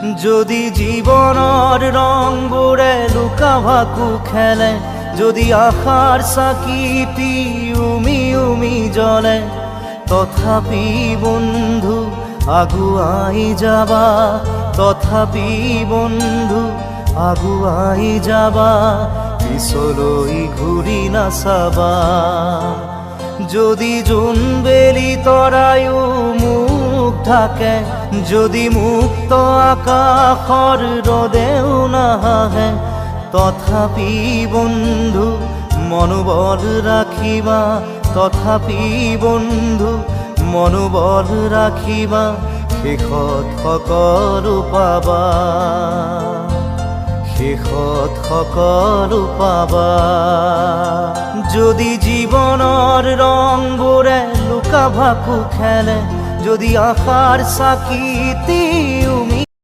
যদি জীবনৰ ৰংবোৰে লুকা ভাকু খেলে, যদি আশাৰ চাকিটি উমি উমি জ্বলে, তথাপি বন্ধু আগুৱাই যাবা, তথাপি বন্ধু আগুৱাই যাবা, পিছলৈ ঘূৰি নাচাবা। যদি জোনবেলি তৰায়ো মুখ ঢাকে, যদি মুক্ত আকাশৰ ৰদেও নাহাহে, তথাপি বন্ধু মনোবল ৰাখিবা, তথাপি বন্ধু মনোবল ৰাখিবা, শেষত সকলো পাবা, শেষত সকলো পাবা। যদি জীৱনৰ ৰংবোৰে লুকা ভাকু খেলে, যদি আশাৰ চাকিটি